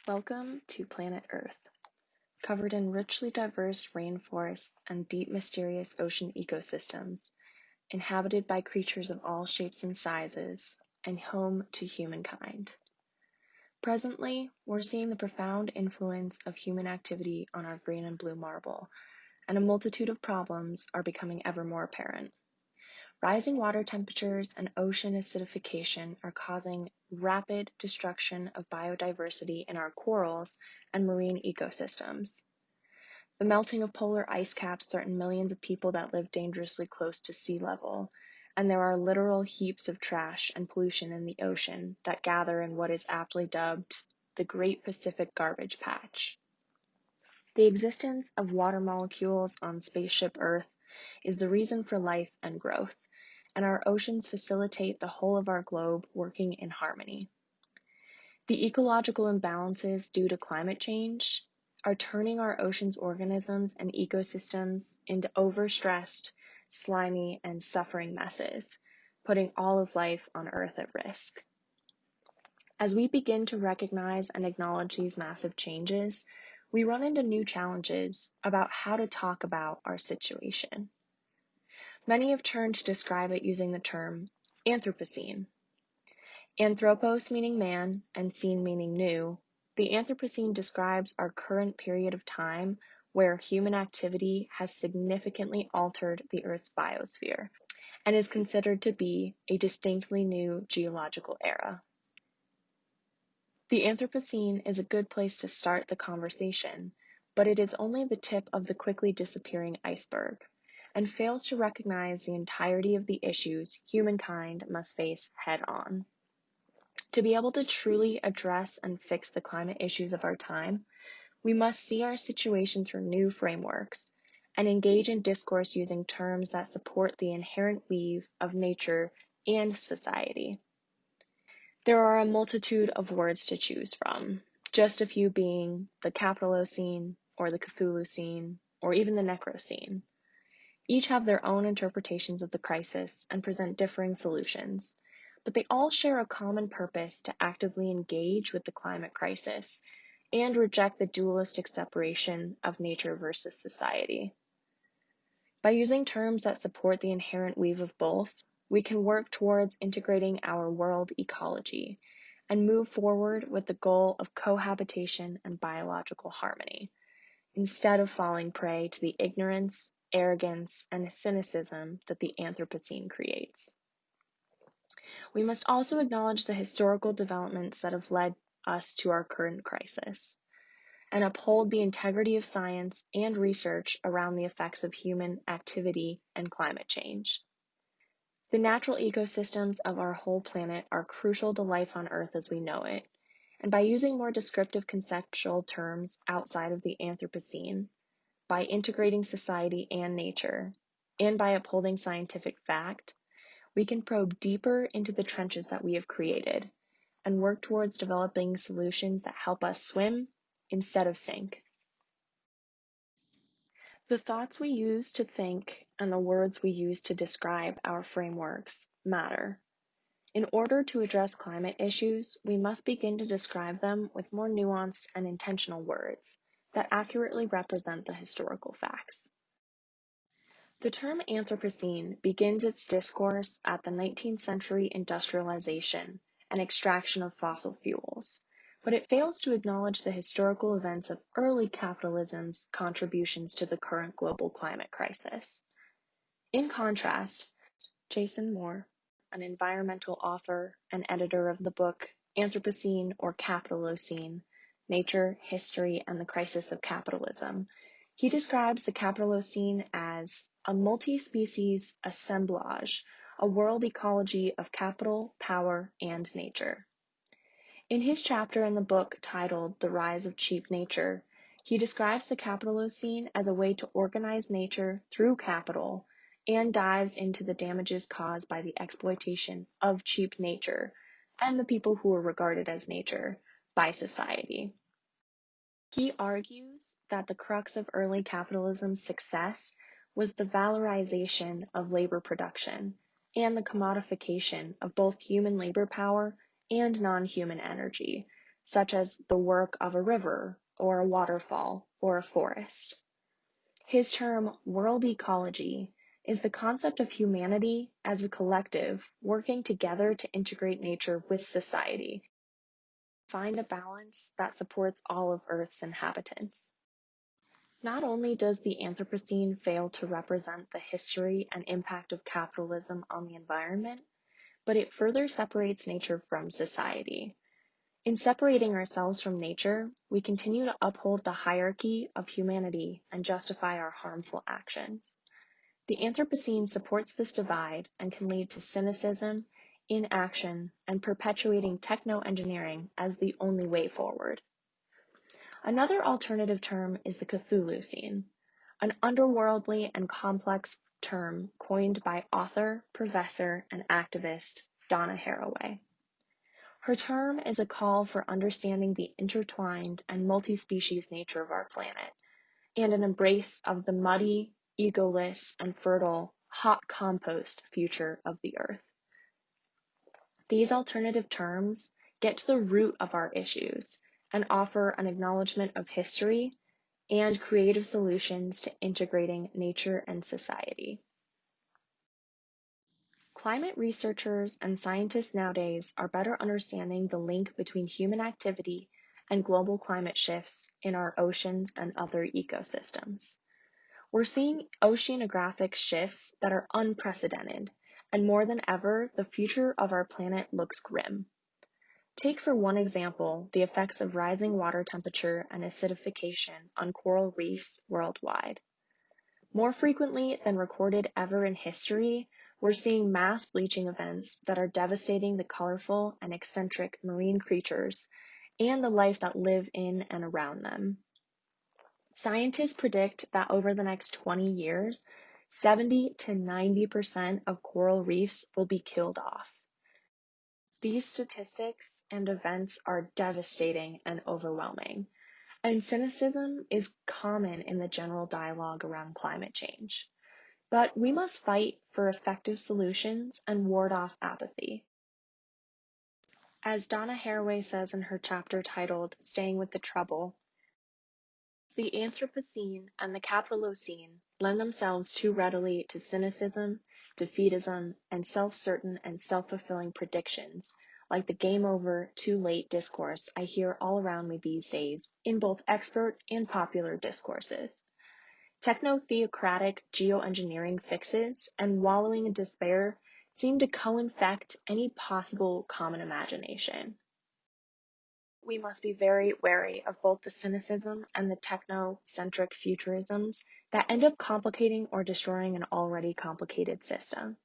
Welcome to planet Earth, covered in richly diverse rainforests and deep mysterious ocean ecosystems, inhabited by creatures of all shapes and sizes, and home to humankind. Presently, we're seeing the profound influence of human activity on our green and blue marble, and a multitude of problems are becoming ever more apparent. Rising water temperatures and ocean acidification are causing rapid destruction of biodiversity in our corals and marine ecosystems. The melting of polar ice caps threaten millions of people that live dangerously close to sea level, and there are literal heaps of trash and pollution in the ocean that gather in what is aptly dubbed the Great Pacific Garbage Patch. The existence of water molecules on spaceship Earth is the reason for life and growth, and our oceans facilitate the whole of our globe working in harmony. The ecological imbalances due to climate change are turning our oceans' organisms and ecosystems into overstressed, slimy, and suffering messes, putting all of life on Earth at risk. As we begin to recognize and acknowledge these massive changes, we run into new challenges about how to talk about our situation. Many have turned to describe it using the term Anthropocene. Anthropos meaning man and scene meaning new, the Anthropocene describes our current period of time where human activity has significantly altered the Earth's biosphere and is considered to be a distinctly new geological era. The Anthropocene is a good place to start the conversation, but it is only the tip of the quickly disappearing iceberg, and fails to recognize the entirety of the issues humankind must face head-on. To be able to truly address and fix the climate issues of our time, we must see our situation through new frameworks and engage in discourse using terms that support the inherent weave of nature and society. There are a multitude of words to choose from, just a few being the Capitalocene or the Cthulhucene or even the Necrocene. Each have their own interpretations of the crisis and present differing solutions, but they all share a common purpose to actively engage with the climate crisis and reject the dualistic separation of nature versus society. By using terms that support the inherent weave of both, we can work towards integrating our world ecology and move forward with the goal of cohabitation and biological harmony, instead of falling prey to the ignorance, arrogance, and cynicism that the Anthropocene creates. We must also acknowledge the historical developments that have led us to our current crisis, and uphold the integrity of science and research around the effects of human activity and climate change. The natural ecosystems of our whole planet are crucial to life on Earth as we know it, and by using more descriptive conceptual terms outside of the Anthropocene, by integrating society and nature, and by upholding scientific fact, we can probe deeper into the trenches that we have created and work towards developing solutions that help us swim instead of sink. The thoughts we use to think and the words we use to describe our frameworks matter. In order to address climate issues, we must begin to describe them with more nuanced and intentional words that accurately represent the historical facts. The term Anthropocene begins its discourse at the 19th century industrialization and extraction of fossil fuels, but it fails to acknowledge the historical events of early capitalism's contributions to the current global climate crisis. In contrast, Jason Moore, an environmental author and editor of the book Anthropocene or Capitalocene, Nature, History, and the Crisis of Capitalism, he describes the Capitalocene as a multi-species assemblage, a world ecology of capital, power, and nature. In his chapter in the book titled The Rise of Cheap Nature, he describes the Capitalocene as a way to organize nature through capital and dives into the damages caused by the exploitation of cheap nature and the people who were regarded as nature by society. He argues that the crux of early capitalism's success was the valorization of labor production and the commodification of both human labor power and non-human energy, such as the work of a river or a waterfall or a forest. His term, world ecology, is the concept of humanity as a collective working together to integrate nature with society, find a balance that supports all of Earth's inhabitants. Not only does the Anthropocene fail to represent the history and impact of capitalism on the environment, but it further separates nature from society. In separating ourselves from nature, we continue to uphold the hierarchy of humanity and justify our harmful actions. The Anthropocene supports this divide and can lead to cynicism, inaction, and perpetuating techno-engineering as the only way forward. Another alternative term is the Cthulhucene, an underworldly and complex term coined by author, professor, and activist Donna Haraway. Her term is a call for understanding the intertwined and multi-species nature of our planet, and an embrace of the muddy, egoless, and fertile hot compost future of the Earth. These alternative terms get to the root of our issues and offer an acknowledgement of history and creative solutions to integrating nature and society. Climate researchers and scientists nowadays are better understanding the link between human activity and global climate shifts in our oceans and other ecosystems. We're seeing oceanographic shifts that are unprecedented, and more than ever, the future of our planet looks grim. Take for one example the effects of rising water temperature and acidification on coral reefs worldwide. More frequently than recorded ever in history, we're seeing mass bleaching events that are devastating the colorful and eccentric marine creatures and the life that live in and around them. Scientists predict that over the next 20 years, 70 to 90% of coral reefs will be killed off. These statistics and events are devastating and overwhelming, and cynicism is common in the general dialogue around climate change. But we must fight for effective solutions and ward off apathy. As Donna Haraway says in her chapter titled Staying with the Trouble, the Anthropocene and the Capitalocene lend themselves too readily to cynicism, defeatism, and self-certain and self-fulfilling predictions, like the game over, too late discourse I hear all around me these days in both expert and popular discourses. Techno-theocratic geoengineering fixes and wallowing in despair seem to co-infect any possible common imagination. We must be very wary of both the cynicism and the techno-centric futurisms that end up complicating or destroying an already complicated system.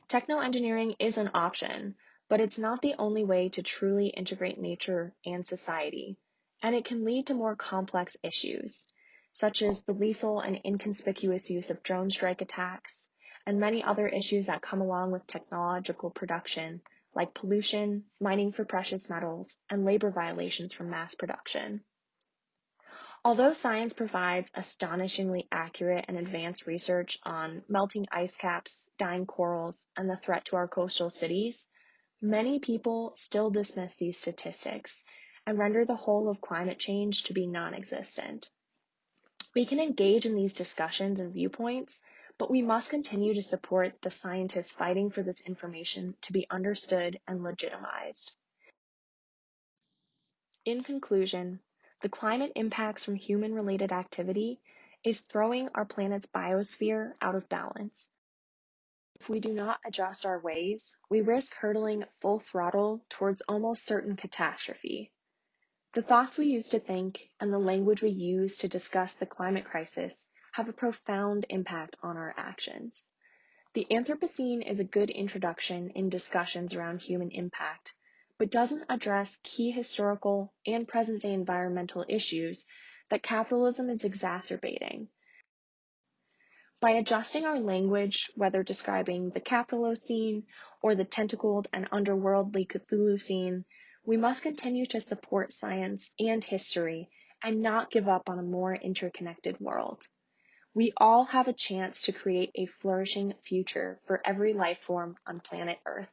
Techno-engineering is an option, but it's not the only way to truly integrate nature and society, and it can lead to more complex issues, such as the lethal and inconspicuous use of drone strike attacks, and many other issues that come along with technological production, like pollution, mining for precious metals, and labor violations from mass production. Although science provides astonishingly accurate and advanced research on melting ice caps, dying corals, and the threat to our coastal cities, many people still dismiss these statistics and render the whole of climate change to be non-existent. We can engage in these discussions and viewpoints, but we must continue to support the scientists fighting for this information to be understood and legitimized. In conclusion, the climate impacts from human-related activity is throwing our planet's biosphere out of balance. If we do not adjust our ways, we risk hurtling full throttle towards almost certain catastrophe. The thoughts we use to think and the language we use to discuss the climate crisis have a profound impact on our actions. The Anthropocene is a good introduction in discussions around human impact, but doesn't address key historical and present-day environmental issues that capitalism is exacerbating. By adjusting our language, whether describing the Capitalocene or the tentacled and underworldly Cthulhucene, we must continue to support science and history and not give up on a more interconnected world. We all have a chance to create a flourishing future for every life form on planet Earth.